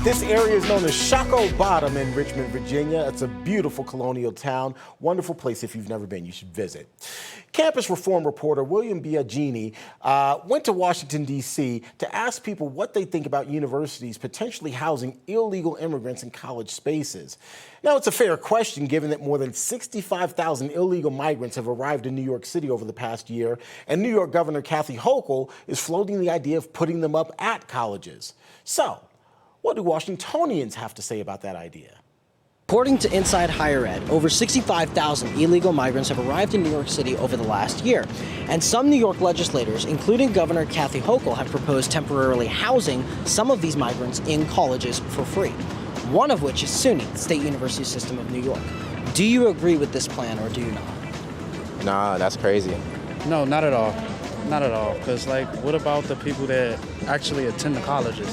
This area is known as Shockoe Bottom in Richmond, Virginia. It's a beautiful colonial town. Wonderful place. If you've never been, you should visit. Campus reform reporter William Biagini went to Washington, D.C. to ask people what they think about universities potentially housing illegal immigrants in college spaces. Now, it's a fair question given that more than 65,000 illegal migrants have arrived in New York City over the past year, and New York Governor Kathy Hochul is floating the idea of putting them up at colleges. So, what do Washingtonians have to say about that idea? According to Inside Higher Ed, over 65,000 illegal migrants have arrived in New York City over the last year. And some New York legislators, including Governor Kathy Hochul, have proposed temporarily housing some of these migrants in colleges for free. One of which is SUNY, the State University System of New York. Do you agree with this plan or do you not? Nah, that's crazy. No, not at all. Not at all. Because, what about the people that actually attend the colleges?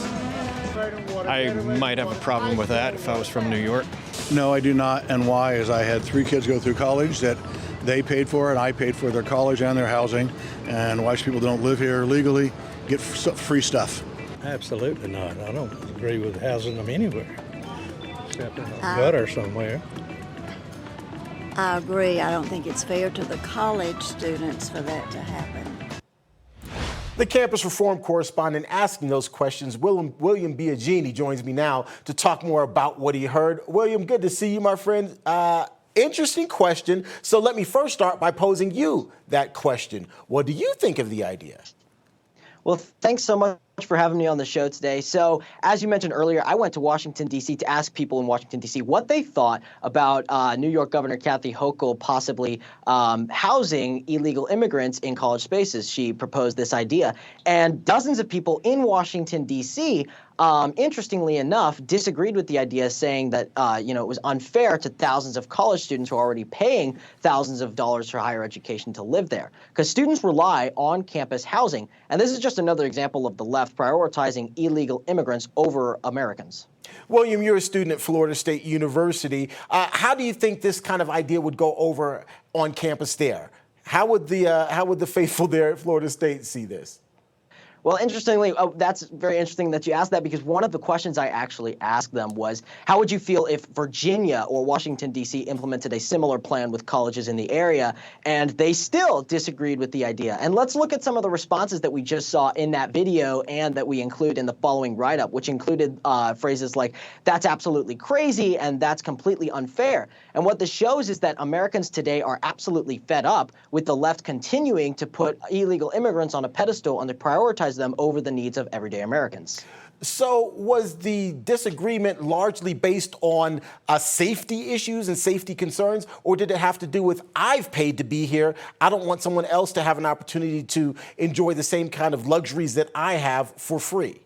I might have a problem with that if I was from New York. No, I do not. And why is I had 3 kids go through college that they paid for it. I paid for their college and their housing. And why should people don't live here legally get free stuff? Absolutely not. I don't agree with housing them anywhere, except in a gutter somewhere. I agree. I don't think it's fair to the college students for that to happen. The campus reform correspondent asking those questions, William Biagini, joins me now to talk more about what he heard. William, good to see you, my friend. Interesting question. So let me first start by posing you that question. What do you think of the idea? Well, thanks so much for having me on the show today. So, as you mentioned earlier, I went to Washington, D.C. to ask people in Washington, D.C. what they thought about New York Governor Kathy Hochul possibly housing illegal immigrants in college spaces. She proposed this idea. And dozens of people in Washington, D.C., interestingly enough, disagreed with the idea, saying that, it was unfair to thousands of college students who are already paying thousands of dollars for higher education to live there. Because students rely on campus housing. And this is just another example of the left prioritizing illegal immigrants over Americans. William, you're a student at Florida State University. How do you think this kind of idea would go over on campus there? How would the faithful there at Florida State see this? Well, interestingly, that's very interesting that you asked that, because one of the questions I actually asked them was, how would you feel if Virginia or Washington, D.C. implemented a similar plan with colleges in the area? And they still disagreed with the idea. And let's look at some of the responses that we just saw in that video and that we include in the following write-up, which included phrases like, that's absolutely crazy and that's completely unfair. And what this shows is that Americans today are absolutely fed up with the left continuing to put illegal immigrants on a pedestal and to prioritize them over the needs of everyday Americans. So was the disagreement largely based on safety issues and safety concerns, or did it have to do with, I've paid to be here, I don't want someone else to have an opportunity to enjoy the same kind of luxuries that I have for free?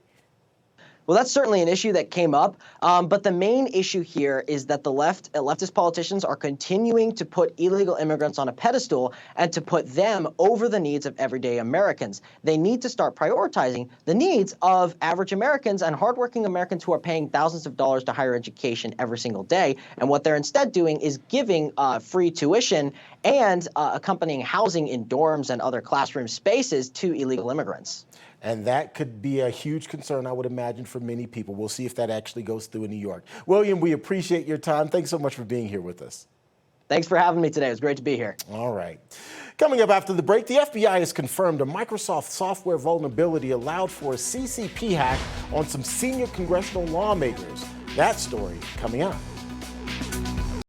Well, that's certainly an issue that came up, but the main issue here is that the leftist politicians are continuing to put illegal immigrants on a pedestal and to put them over the needs of everyday Americans. They need to start prioritizing the needs of average Americans and hardworking Americans who are paying thousands of dollars to higher education every single day. And what they're instead doing is giving free tuition and accompanying housing in dorms and other classroom spaces to illegal immigrants. And that could be a huge concern, I would imagine, for many people. We'll see if that actually goes through in New York. William, we appreciate your time. Thanks so much for being here with us. Thanks for having me today. It was great to be here. All right. Coming up after the break, the FBI has confirmed a Microsoft software vulnerability allowed for a CCP hack on some senior congressional lawmakers. That story coming up.